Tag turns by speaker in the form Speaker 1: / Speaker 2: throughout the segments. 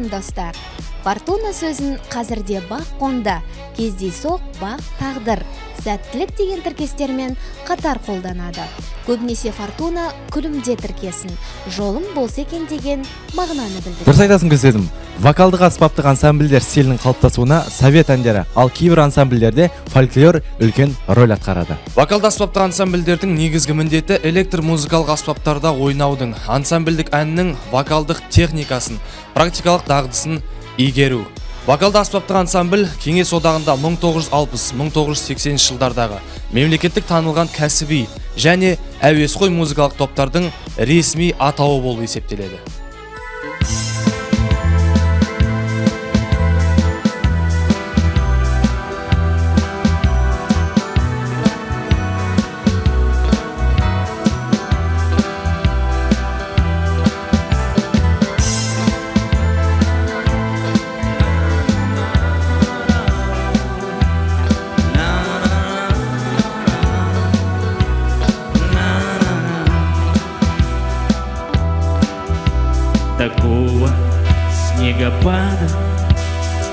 Speaker 1: Салам достар. Фортуна сөзін қазірде бақ қонда, кездейсоқ бақ тағдыр, сәттілік деген тіркестермен қатар қолданады. Көбінесе фортуна күлімде тіркесін, жолым болса екен деген мағынаны білдіреді.
Speaker 2: Дұрыс айтасың көздедім. Вокалдық аспаптық ансамбльдер стилінің қалыптасуына совет әндері, ал кейбір ансамбльдерде фольклор үлкен роль атқарады.
Speaker 3: Вокалды аспаптық ансамбльдердің негізгі міндеті электр музыкалық аспаптарда ойнаудың, ансамбльдік әннің вокалдық техникасын, практикалық дағдысын игеру. Вокалды аспаптық ансамбль Кеңес одағында 1960-1980 жылдардағы мемлекеттік танылған кәсіби және әуесқой музыкалық топтардың ресми атауы болып есептеледі.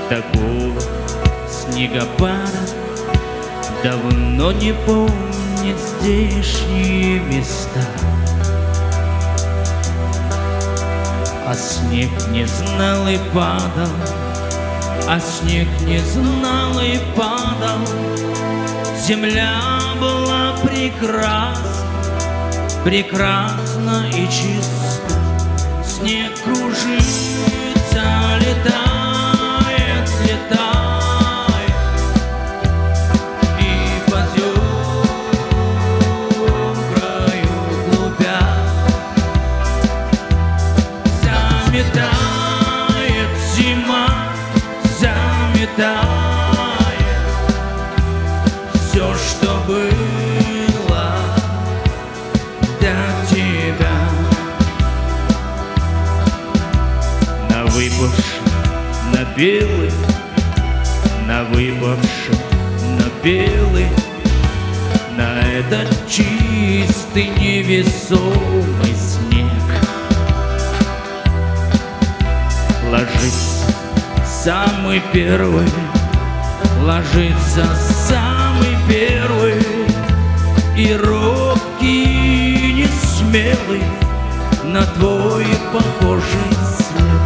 Speaker 4: Такого снегопада давно не помнит здешние места. А снег не знал и падал, Земля была прекрасна и чиста. Снег кружится, летает, и по краю глубя заметает зима, заметает все, что было до тебя. Выпавший на белый, на этот чистый невесомый снег ложится самый первый, и робкий, несмелый на твой похожий след.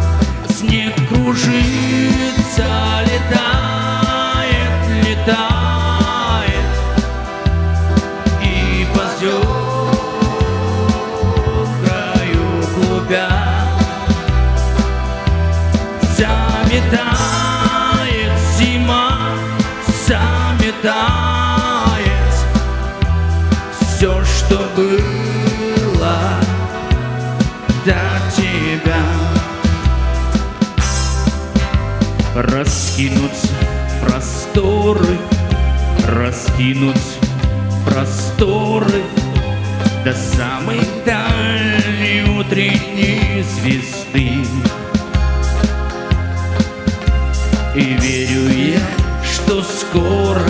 Speaker 4: Снег кружится, летает, и по краю глубя заметает зима, заметает все, что было до тебя. Раскинутся просторы до самой дальней утренней звезды. И верю я, что скоро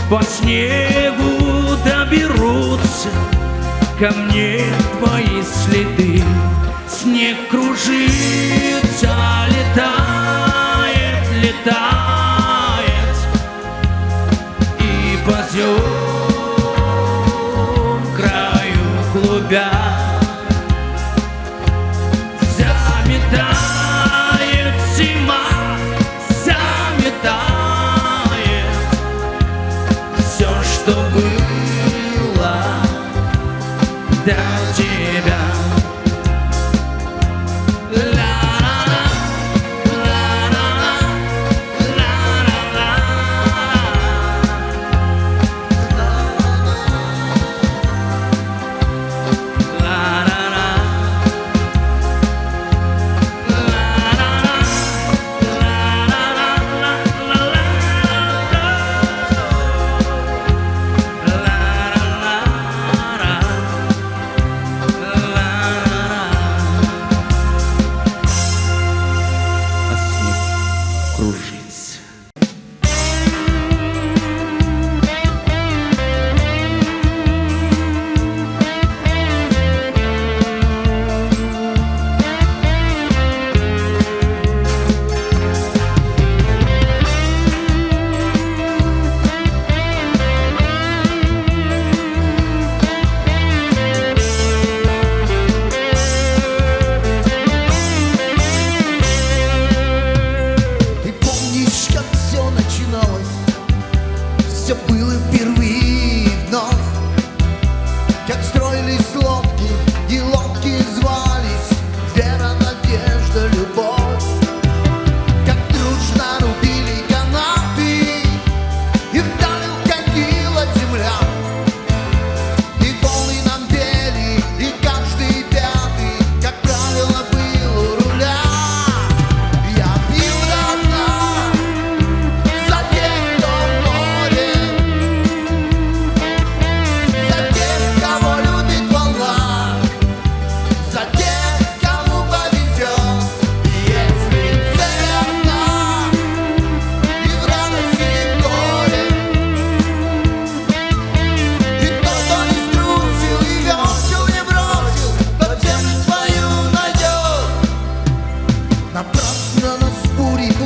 Speaker 4: по снегу доберутся ко мне твои следы. Снег кружится, летает, и по краю глубя заметает зима, заметает все, что было до тебя.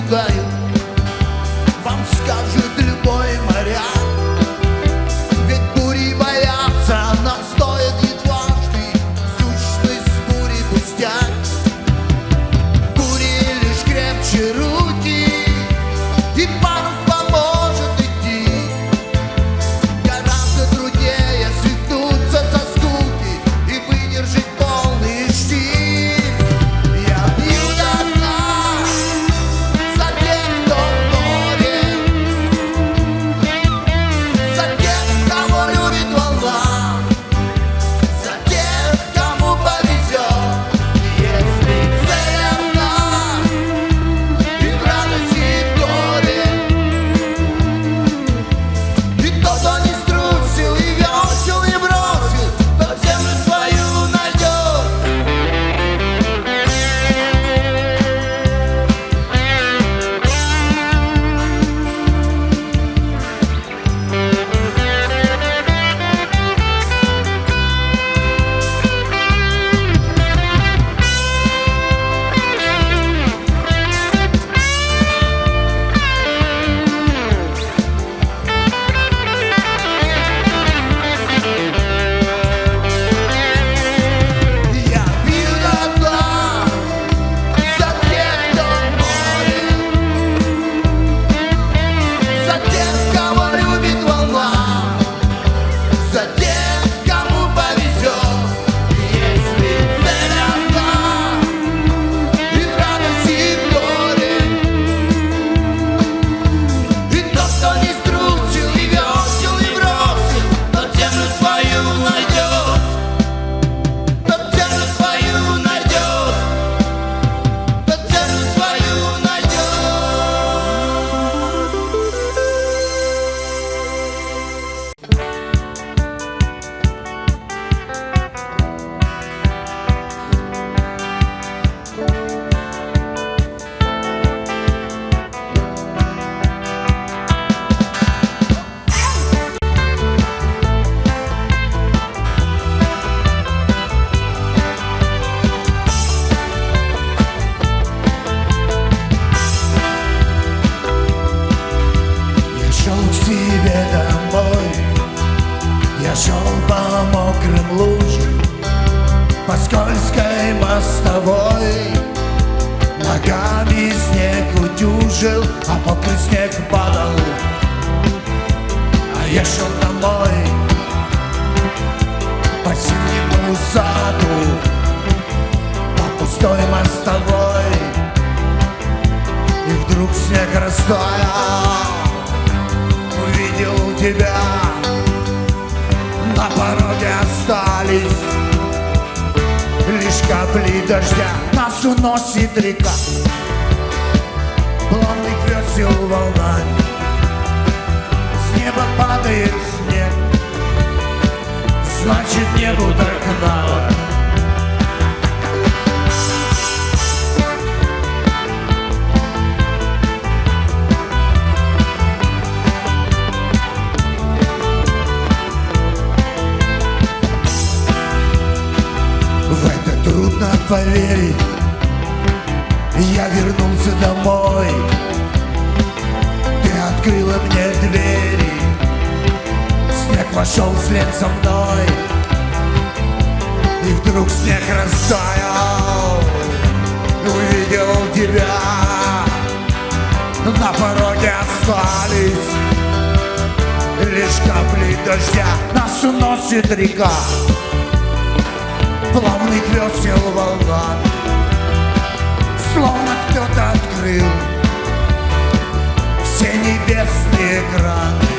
Speaker 5: предупреждаю, вам скажет любой моряк. Ведь бури боятся, нам стоит и дважды сущность бури пустяк. Бури лишь крепче руки, и парус поможет идти. Гораздо труднее свихнуться со скуки и выдержать полный штиль. Я пью до дна за тех, кто в море, за тех, кого любит волна, за тех, кому повезет. Если цель одна, и в радости, и в горе, и тот, кто не струсил, и весел, и бросил, тот землю свою найдет. Я пью до дна за тех, кто в море, за тех, кого любит волна, за тех, кому повезет. Если цель одна, и в радости, и в горе, и тот, кто не струсил, и весел, и бросил, тот землю свою найдет. Тот землю свою найдет. Тот землю свою найдет. Я шел к себе домой, я шел по мокрым лужам, по скользкой мостовой. Ногами снег утюжил, а мокрый снег падал. А я шел домой по зимнему саду, по пустой мостовой. И вдруг снег растаял, увидел тебя, на пороге остались лишь капли дождя. Нас уносит река, плавных весел волнами, с неба падает снег, значит небу так надо. В это трудно поверить, я вернулся домой. Ты открыла мне двери, снег вошел вслед за мной. И вдруг снег растаял, увидел тебя, на пороге остались лишь капли дождя. Нас уносит река, плавных весел волна, словно кто-то открыл все небесные краны.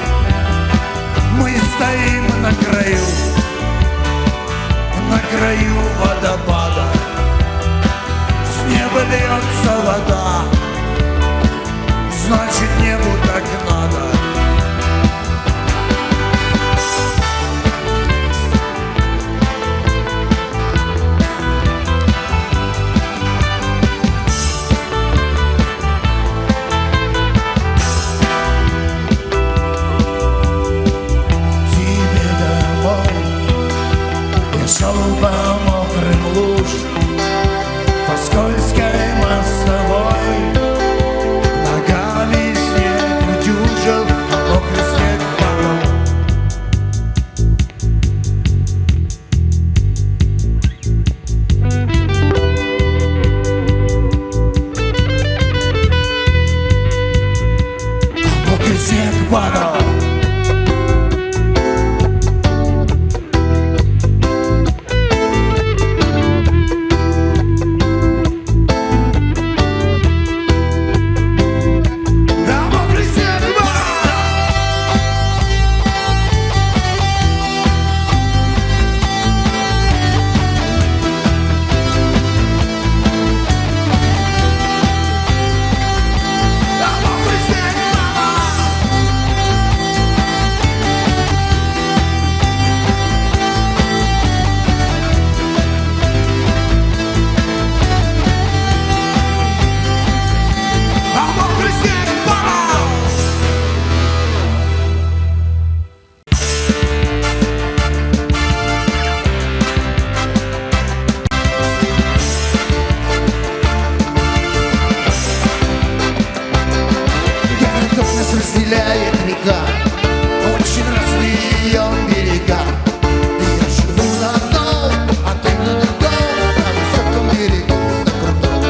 Speaker 5: Мы стоим на краю водопада, с неба льется вода, значит небу так надо. Шел по мокрым лужам, по скользкой мостовой. Степанов. Разделяет река, очень разные ее берега. Я живу на одном, а ты на другом, на высоком берегу, на крутом.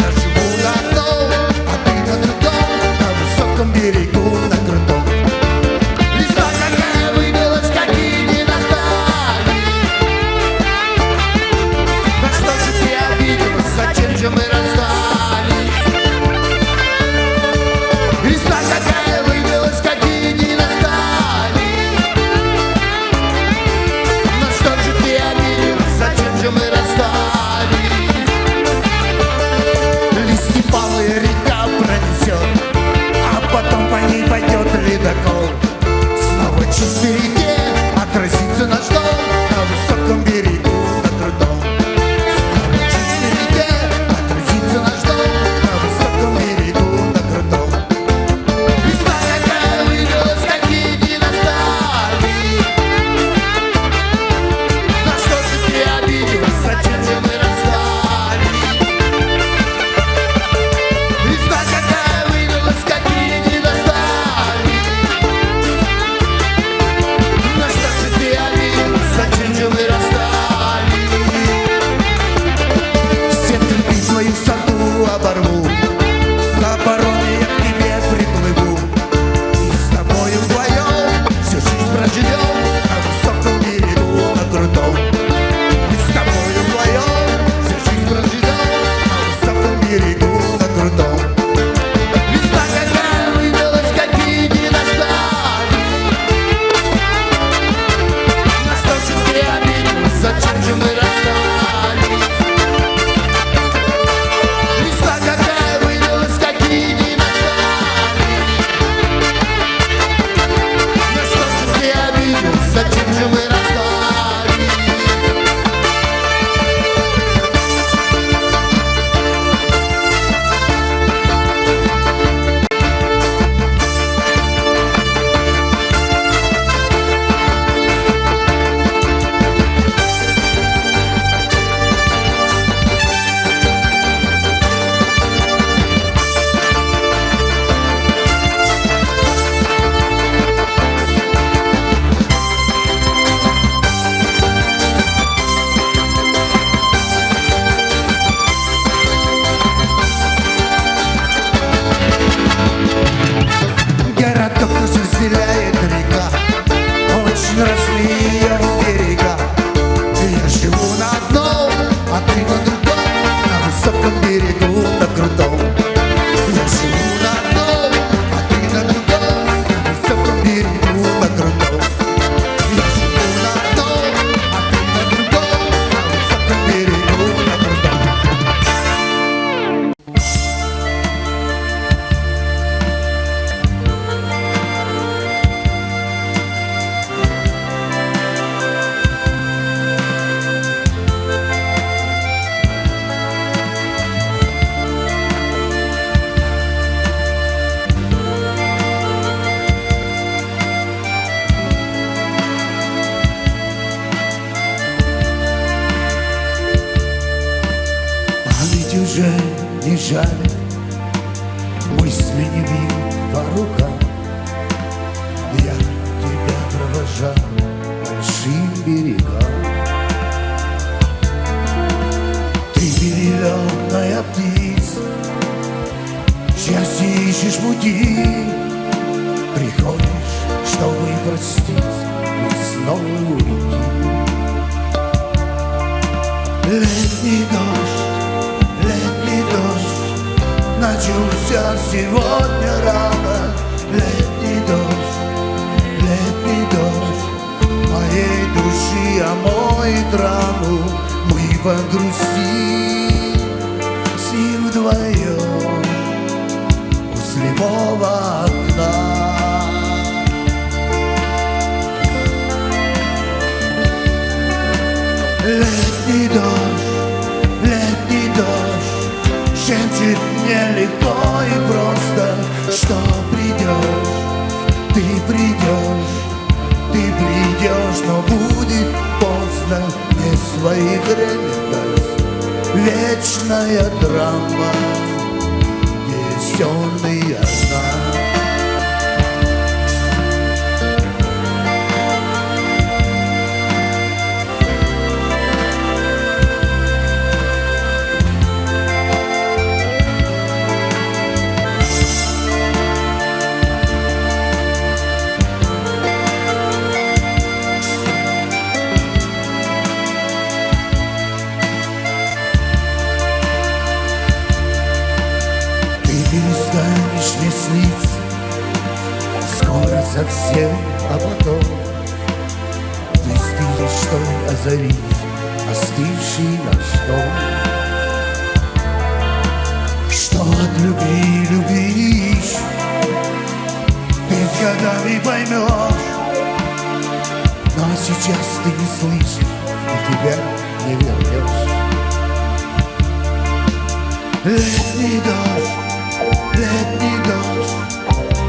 Speaker 5: Я живу на одном, а ты на другом, на высоком берегу, на крутом. Весна какая выбилась, какие не настали. На что же ты обиделась, зачем же мы расстались? Весна какая выбилась, какие дни настали. На что же ты обиделась, зачем же мы расстались? Листья палая река пронесет, а потом по ней пойдет ледокол. Снова чистой реке отразится наш дом на высоком берегу, на крутом. Снова чистой реке отразится наш дом на высоком берегу, на крутом. Весна какая выбилась, какие дни настали. На что же ты обиделась, зачем же мы расстались? Весна какая выбилась, какие дни настали. На что же ты обиделась, зачем же мы расстались? Все цветы твои в саду оборву, на пароме я к тебе приплыву. И с тобою вдвоем всю жизнь проживем на высоком берегу, на крутом. И с тобою вдвоем всю жизнь проживем на высоком берегу, на крутом. Весна какая выбилась, какие дни настали. На что же ты обиделась, зачем же мы расстались? Весна какая выбилась, какие дни настали. На что же ты обиделась, зачем же мы расстались? Городок нас разделяет река, очень разные ее берега. Я живу на одном, а ты на другом, на высоком берегу, на крутом. Я живу на одном, а ты на другом, на высоком берегу, на крутом. Я живу на одном, а ты на другом, на высоком берегу, на крутом. Память уже не жалит, мысли не бьют по рукам. Я тебя провожал большим берегам. Ты зеленая птица, счастье ищешь пути, Приходишь, чтобы простить и снова уйти. Летний дождь, начался сегодня рано. Летний дождь, моей души омоет рану. Мы погрустим с ним вдвоем у слепого окна. Летний дождь, шепчет мне легко и просто, что придешь, ты придешь, но будет поздно, не своевременно. Вечная драма, есть он и она. Перестанешь мне сниться скоро совсем, а потом ты стынешь, что озарит остывший наш дом. Что от любви любишь, ты с годами поймешь, но сейчас ты не слышишь и тебя не вернешь. Летний дождь,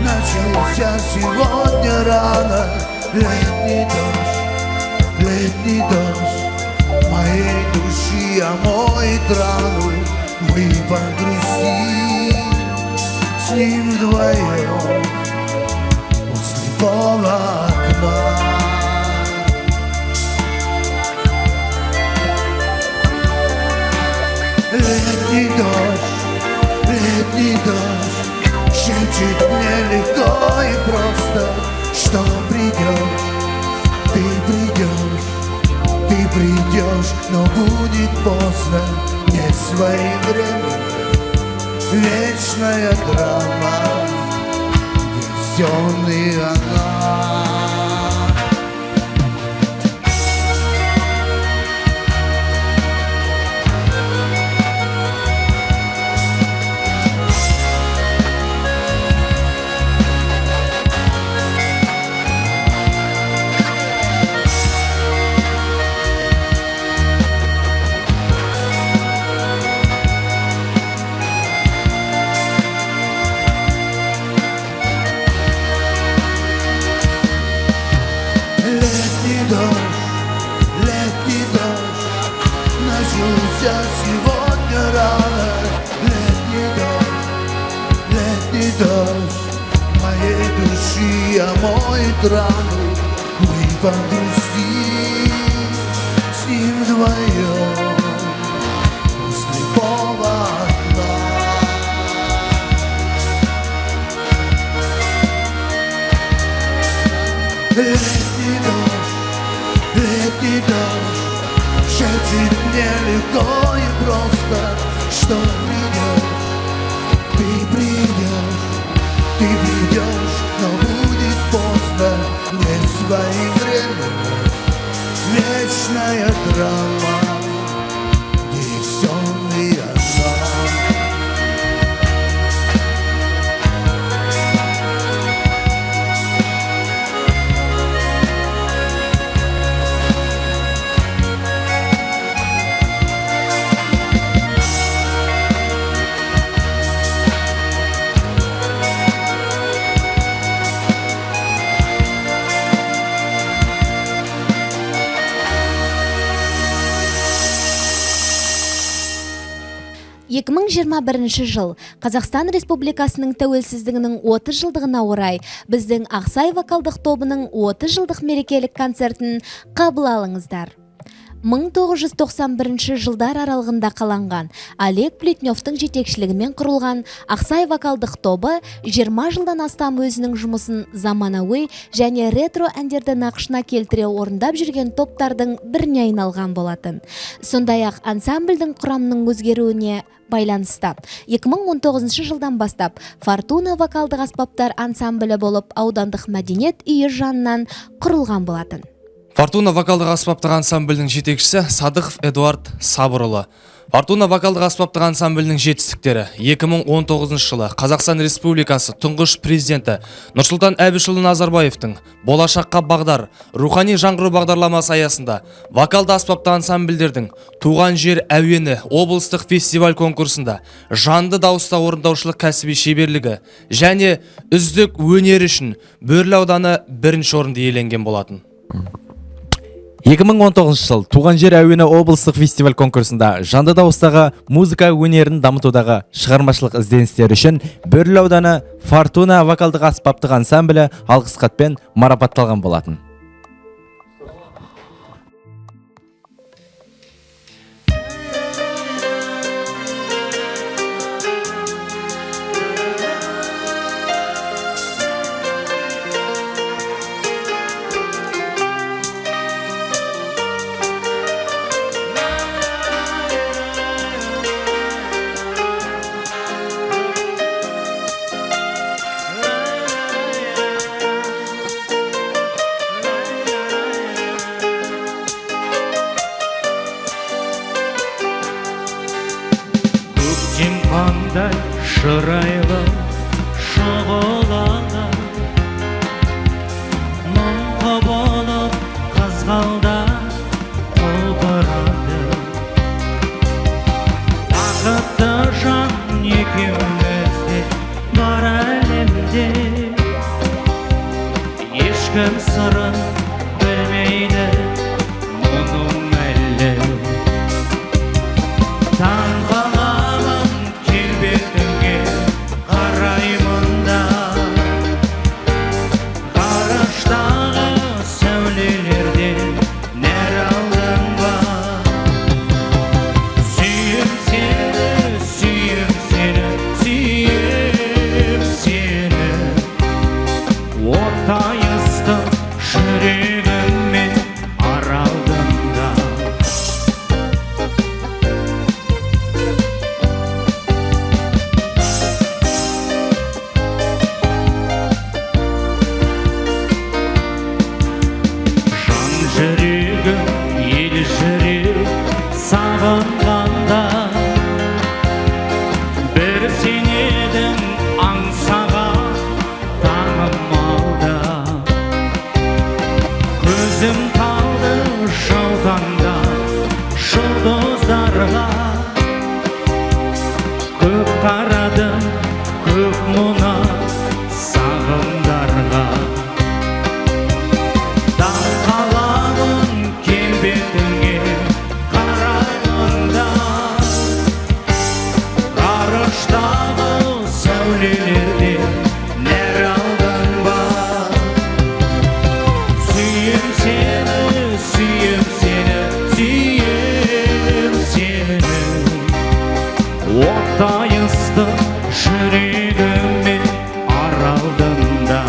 Speaker 5: начался сегодня рано. Летний дождь, моей души омоет рану. Мы погрустим с ним вдвоем у слепого окна. Летний дождь, шепчет мне легко и просто, что придешь, ты придешь, но будет поздно, не своевременно. Вечная драма, есть он и она. Летний дождь, начался сегодня рано. Летний дождь, моей души омоет рану. Мы погрустим с ним вдвоем у слепого окна. Летний дождь, шепчет мне легко и просто, что ты придешь, но будет поздно, не своевременно. Вечная драма, есть он и она.
Speaker 1: Екі 2021 жыл Қазақстан Республикасының тәуелсіздігінің 30 жылдығына орай біздің Ақсай вокалдық тобының 30 жылдық мерекелік концертін қабыл алыңыздар. 1991 жылдар аралығында қаланған Олег Плетневтің жетекшілігімен құрылған Ақсай вокалдық тобы 20 жылдан астам өзінің жұмысын заманауи және ретро әндерді нақышына келтіре орындап жүрген топтардың біріне айналған болатын. Сондай-ақ ансамбльдің құрамының өзгеруіне байланысты 2019 жылдан бастап Фортуна вокалдық аспаптар ансамблі болып аудандық мәдениет үйі жанынан құрылған болатын.
Speaker 3: Фортуна вокалдық аспаптық ансамблінің жетекшісі Садықов Эдуард Сабырұлы. Фортуна вокалдық аспаптық ансамблінің жетістіктері 2019 жылы Қазақстан Республикасы тұңғыш президенті Нұрсұлтан Әбішұлы Назарбаевтың болашаққа бағдар рухани жаңғыру бағдарламасы аясында вокалды аспапты ансамбльдердің Туған жер әуені облыстық фестиваль конкурсында жанды дауыста орындаушылық кәсіби шеберлігі және үздік өнері үшін Бөрлі ауданы бірінші орынды иеленген болатын.
Speaker 2: 2019 жыл Туған жер әуені облыстық фестиваль конкурсында жанды дауыстағы музыка өнерін дамытудағы шығармашылық ізденістері үшін Бөрлі ауданы Фортуна вокалдық аспаптық ансамблі алғыс хатпен марапатталған болатын.
Speaker 4: Көктем қандай шырайлы шұғылада мұңға болып қызғалда құлпырады. Бақытты жан екеумізде бар әлемде, ешкім сырын білмейді мұның әлі. Таң қаламын келбетіңе қараймын да, ғарыштағы сәулелерден нәр алдың ба. Сүйем сені, сүйем сені, сүйем сені, оттай ыстық жүрегіммен аралдың да. Жан жүрегім, ел жүрек сағынғанда, бір сен едің аңсаған таңым алда. Көзім қалды жаутаңда жұлдыздарға, көп қарадым көп мұна сағымдарға. Таң қаламын келбетіңе қараймын да, ғарыштағы сәулелерден нәр алдың ба. Сүйем сені, сүйем сені, сүйем сені, оттай ыстық жүрегіммен аралдың да.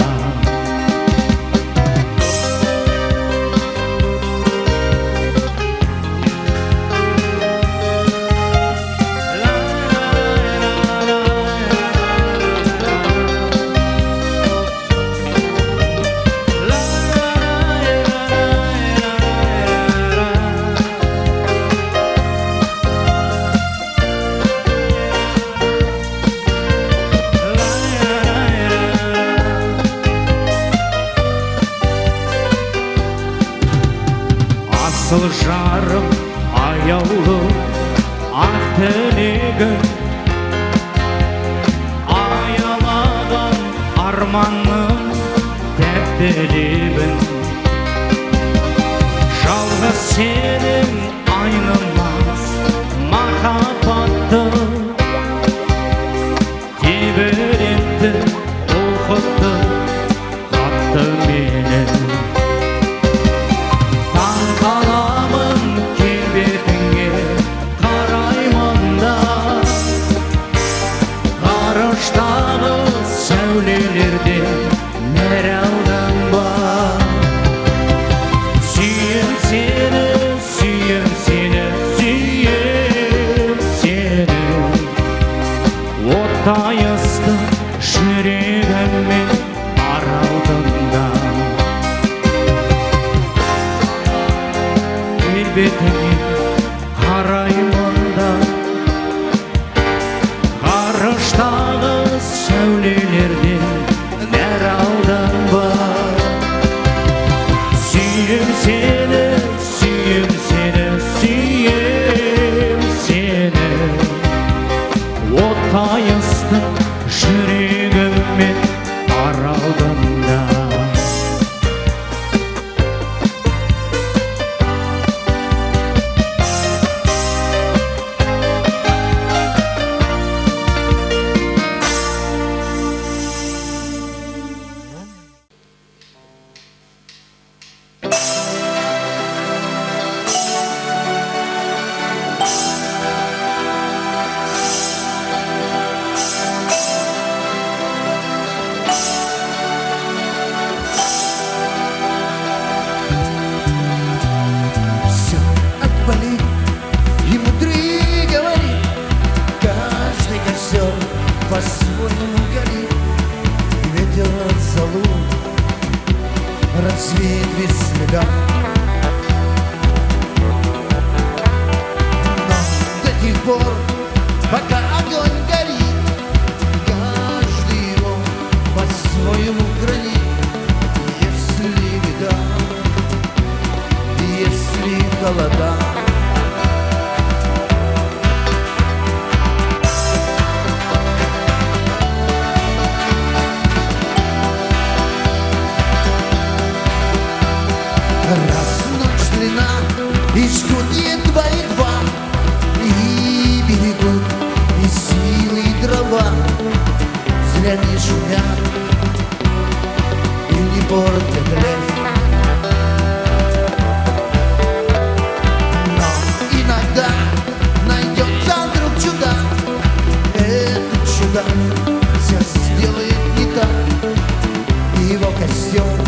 Speaker 4: Асыл жарым аяулы ақ тілегім, аялаған арманым тәтті лебің. Жалғыз сенің айнымас махаббатты, тебірентті толқытты қатты мені. Таң қаламын сәулелерден нәр алданба. Сүйем сені, сүйем сені, сүйем сені. Оттай ыстық жүрегіммен бар алдымда. Келбетіңе қараймын да, ғарыштағы сәулелерден нәр алданба. Сүйем сені, сүйем сені, сүйем сені. Оттай ыстық жүрегіммен бар алдымда.
Speaker 5: Все отвали и мудрее говори. Каждый костер по-своему горит, и ветер от залу развеет без следа. Но до тех пор, пока огонь горит, каждый его по-своему гранит. Если беда, если холода, раз ночь длина и жгут едва едва, и берегут и силы и дрова, зря не шумят и не портят лес. Но иногда найдется вдруг чудак, этот чудак все сделает не так, и его костер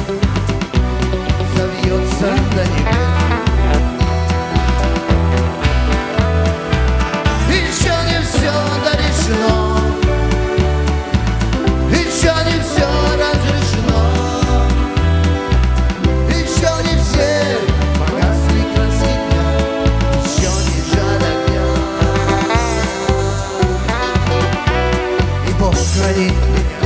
Speaker 5: завьется до небес. Еще не все дорешено, еще не все разрешено, еще не все погасли краски дня, еще не жар огня. И Бог хранит меня.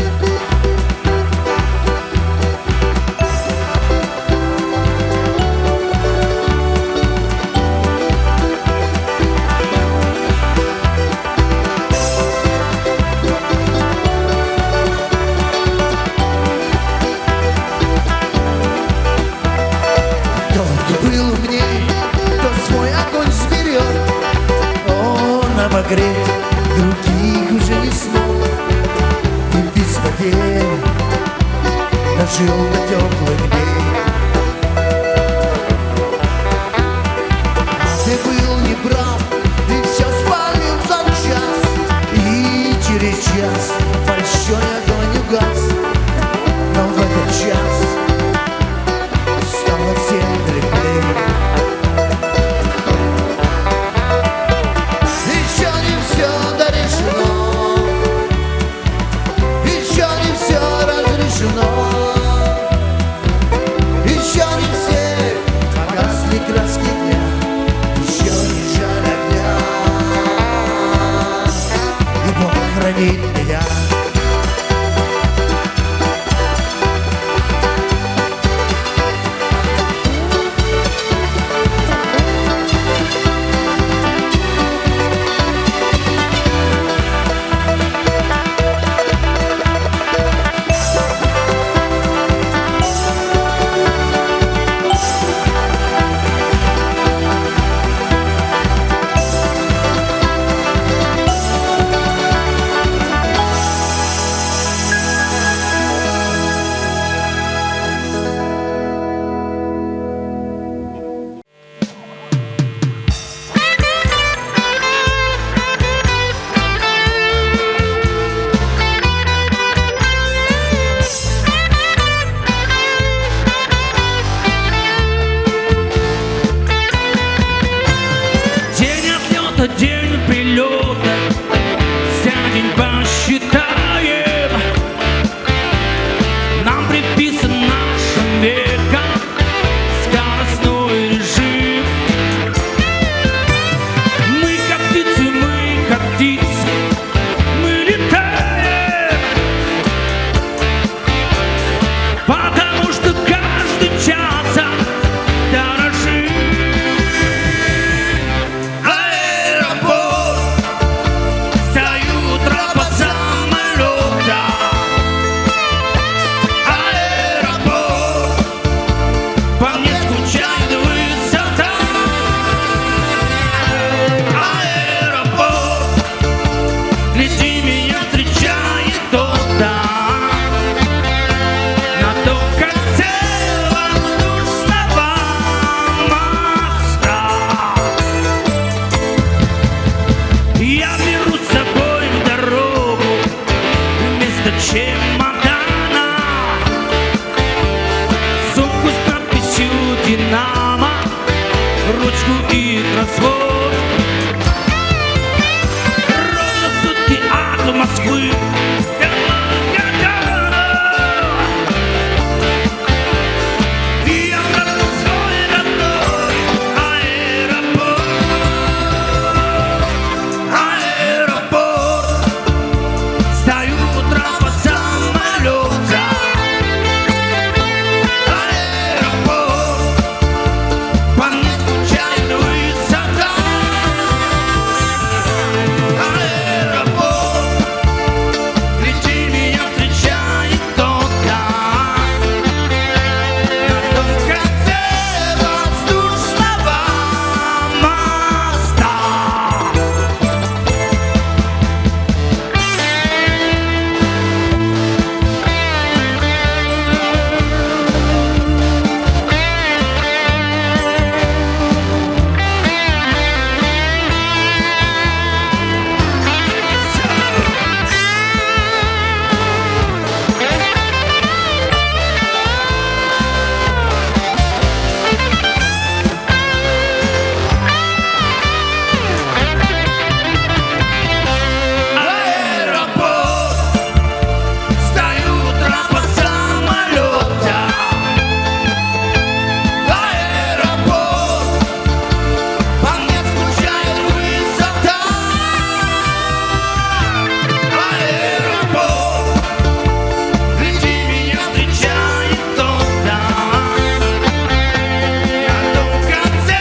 Speaker 5: Кто был умней, кто свой огонь сберег, он обогреть других уже не смог, и без потерь дожил до теплых дней. А ты был неправ, и все спалил за час, и через час большой огонь угас. Но в этот час стало всем теплее. Еще не все дорешено, еще не все разрешено,
Speaker 4: и кроссворд. Ровно сутки от Москвы. И обратно в свой родной аэропорт. Аэропорт. Стою утром по самолета. Аэропорт. По мне скучает высота. Аэропорт. Гляди, меня встречает кто-то. На том конце воздушного моста. Аэропорт. Стою утром по самолета. Аэропорт. По мне скучает высота. Аэропорт. Гляди, меня встречает кто-то. На том конце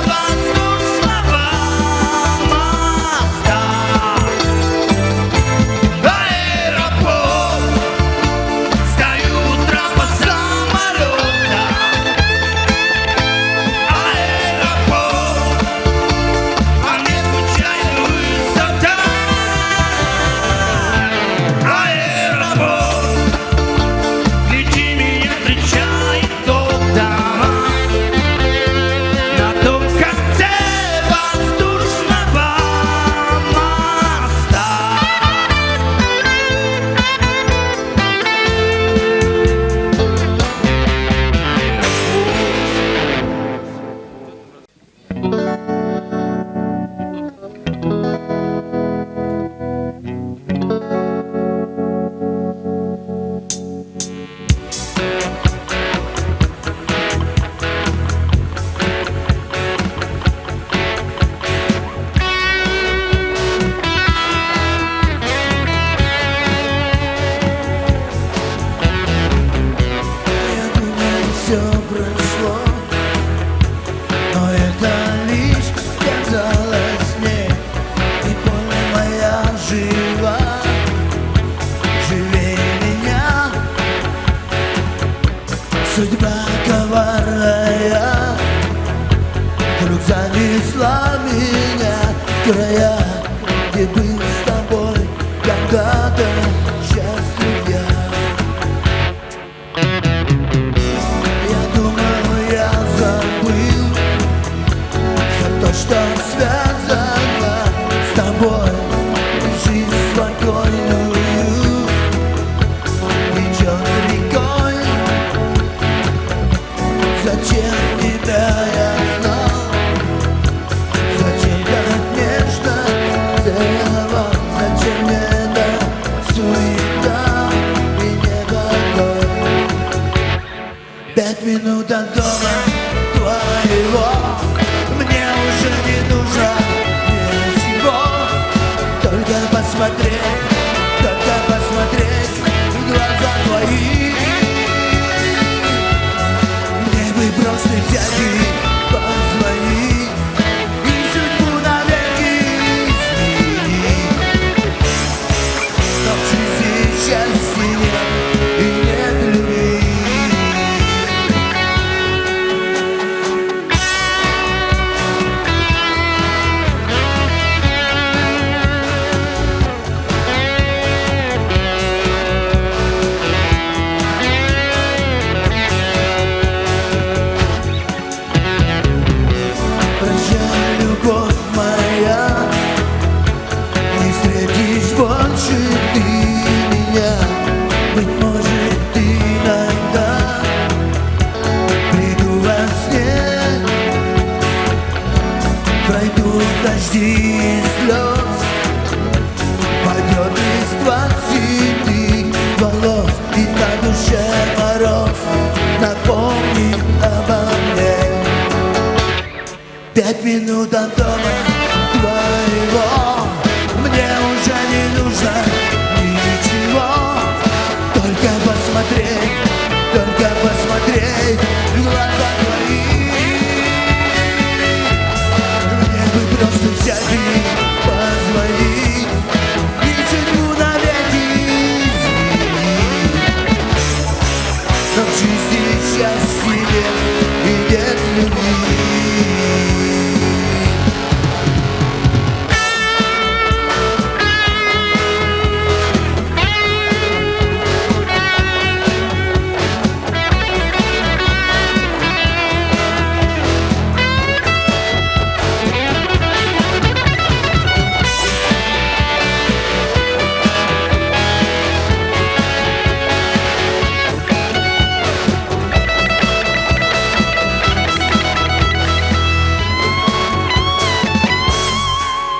Speaker 4: воздушного моста. Аэропорт. Стою утром по самолета. Аэропорт. По мне скучает высота. Аэропорт. Гляди, меня встречает кто-то. На том конце воздушного моста. Я думал, все прошло, но это лишь казалось мне. И боль моя жива, живее меня. Судьба коварная вдруг занесла меня в края, где был с тобой когда-то счастлив я. Я думал, я забыл все то, что связано с тобой. Жизнь спокойную течет рекой. Зачем тебя я знал? Зачем так нежно целовал? Зачем мне эта суета и непокой? 5 минут от дома твоего мне уже не нужно ничего. Только посмотреть в глаза твои. Мне бы просто взять и позвонить и судьбу навеки изменить. Но в жизни счастья нет и нет любви.
Speaker 5: 5 минут от дома твоего. Мне уже не нужно ничего, только посмотреть в глаза твои. Мне бы просто взять и позвонить и судьбу навеки изменить. Но в жизни счастья и нет любви.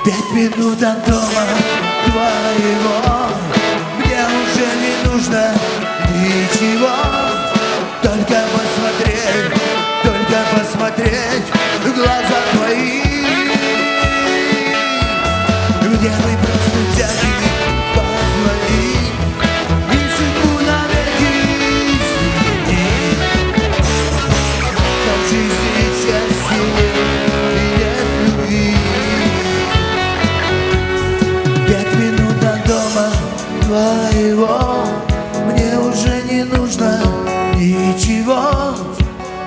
Speaker 5: 5 минут от дома твоего. Мне уже не нужно ничего, только посмотреть в глаза твои. Мне бы просто взять и позвонить и судьбу навеки изменить. Но в жизни счастья и нет любви. 5 минут от дома твоего. Мне уже не нужно ничего,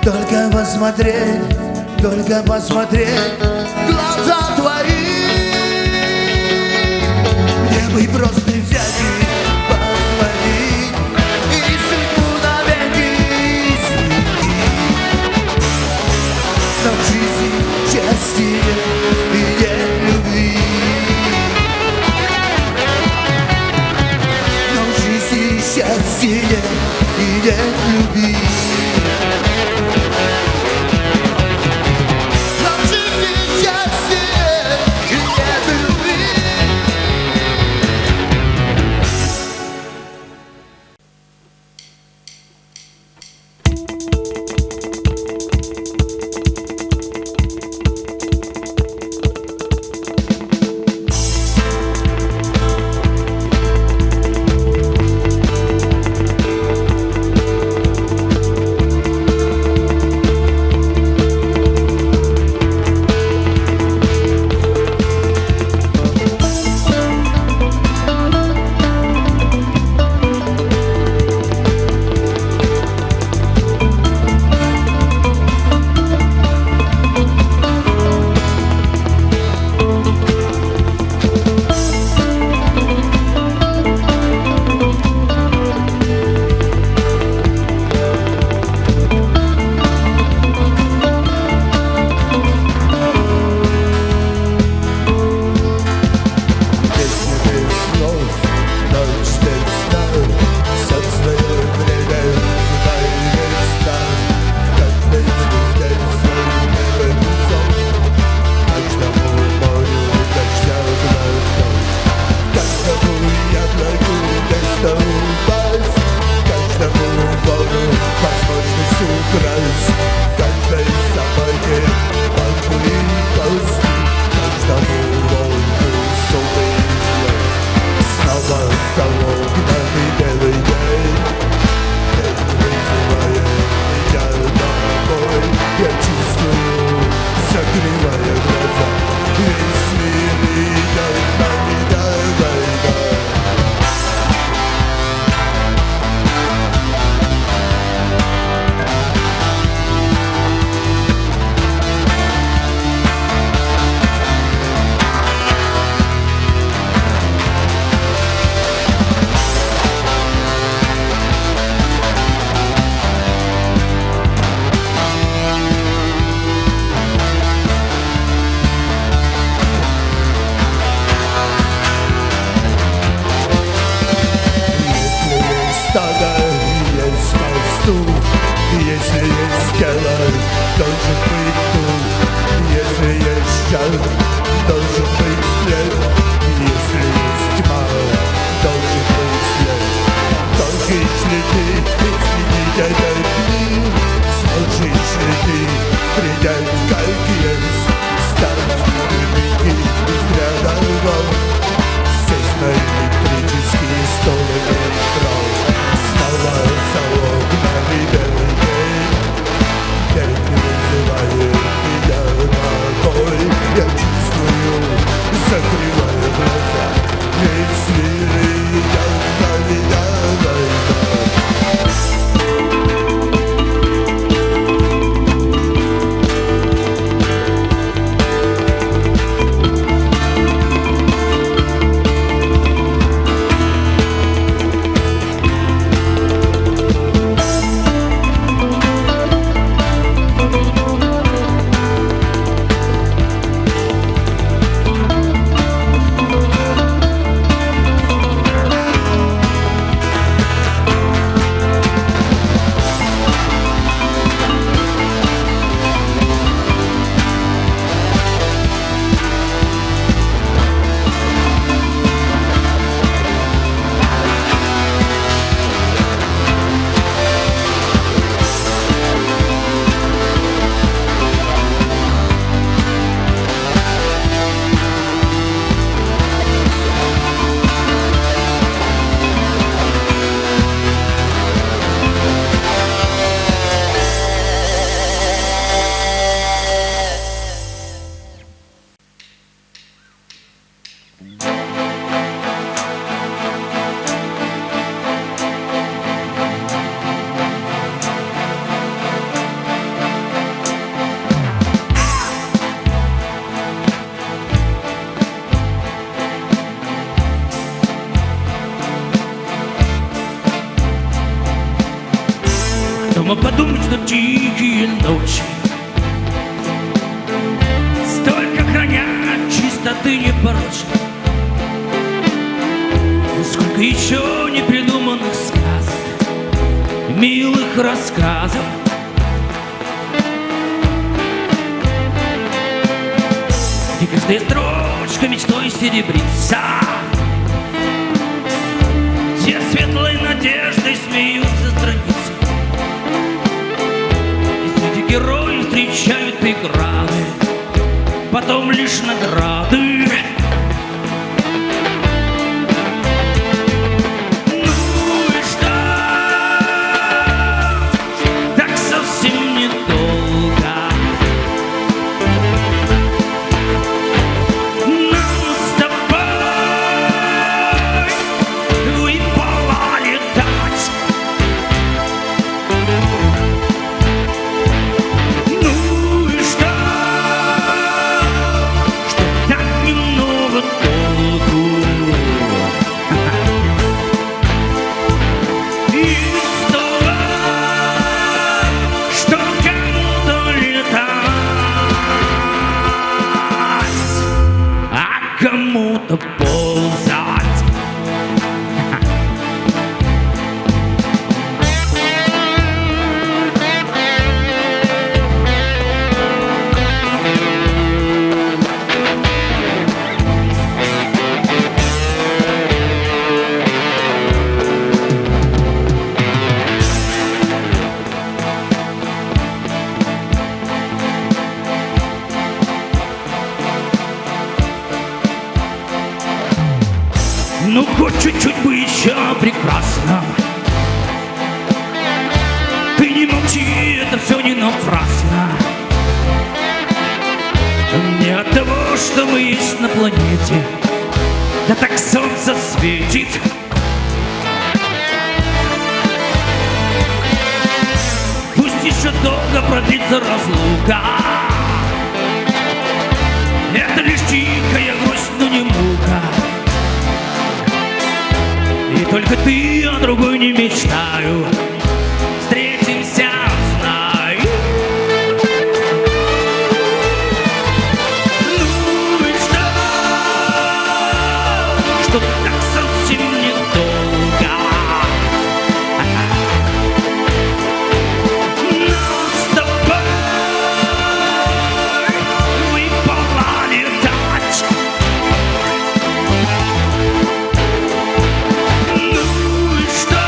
Speaker 5: только посмотреть в глаза твои. Мне бы просто взять и позвонить и судьбу навеки изменить. Но в жизни счастья и нет любви. Счастья и нет любви. Но в жизни счастья и нет любви. метро. Здесь на электрические столы метро. Снова за окнами белый день. День называет меня ногой. Я чувствую, закрывая глаза, если я на меня найду.
Speaker 4: Кто мог подумать, что тихие ночи столько хранят чистоты непорочной. Сколько еще не придуманных сказок, милых рассказов. И каждая строчка мечтой серебрится, где светлой надеждой смеются страницы. Герои встречают преграды, потом лишь награды. Ну и что? Так совсем недолго. Нам с тобой выпало летать. Кому-то ползать. Ну хоть чуть-чуть бы еще прекрасно. Ты не молчи, это все не напрасно. Не от того, что мы есть на планете, да так солнце светит. Пусть еще долго продлится разлука, это лишь тихая грусть, но не мука. И только ты, а другой не мечтаю. Встретимся, знай. Ну и что так совсем недолго. Нам с тобой выпало летать. Ну и что?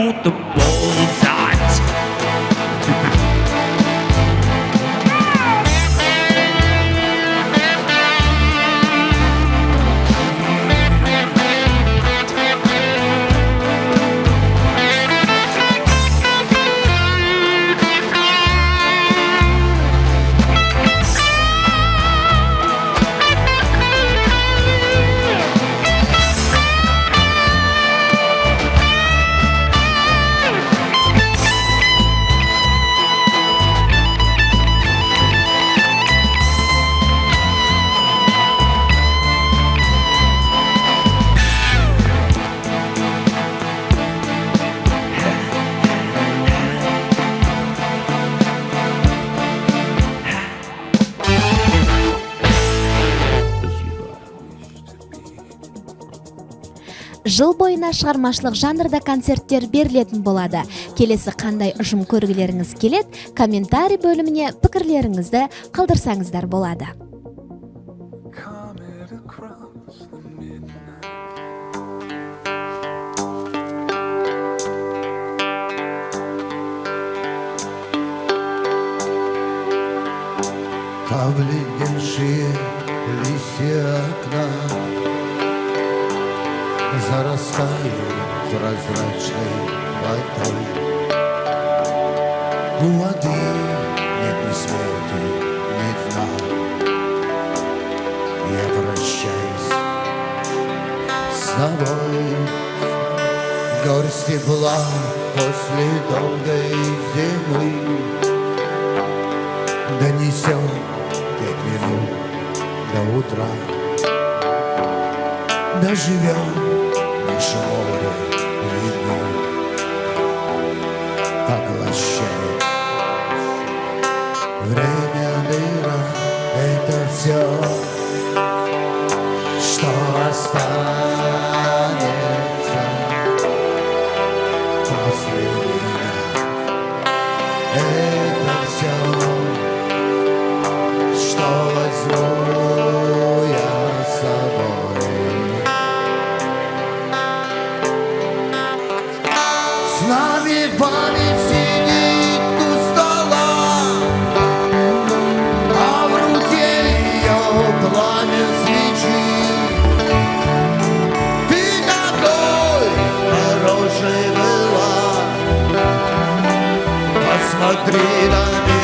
Speaker 4: кому-то ползать.
Speaker 1: Жыл бойына шығармашылық жанрда концерттер берілетін болады. Келесі қандай ұжым көргілеріңіз келеді, комментарий бөліміне пікірлеріңізді қалдырсаңыздар болады.
Speaker 6: Повлиявшие листья окна зарастают прозрачной водой. У воды нет ни смерти, ни дна. Я прощаюсь с тобой. Горсть тепла после долгой зимы донесет 5 минут до утра. Доживем наше море вину, поглощает время мира. Это все, что останется после меня. Это все, что возьму я с собой. С нами память сидит у стола, а в руке ее пламя свечи. Ты такой хороший была, посмотри на меня.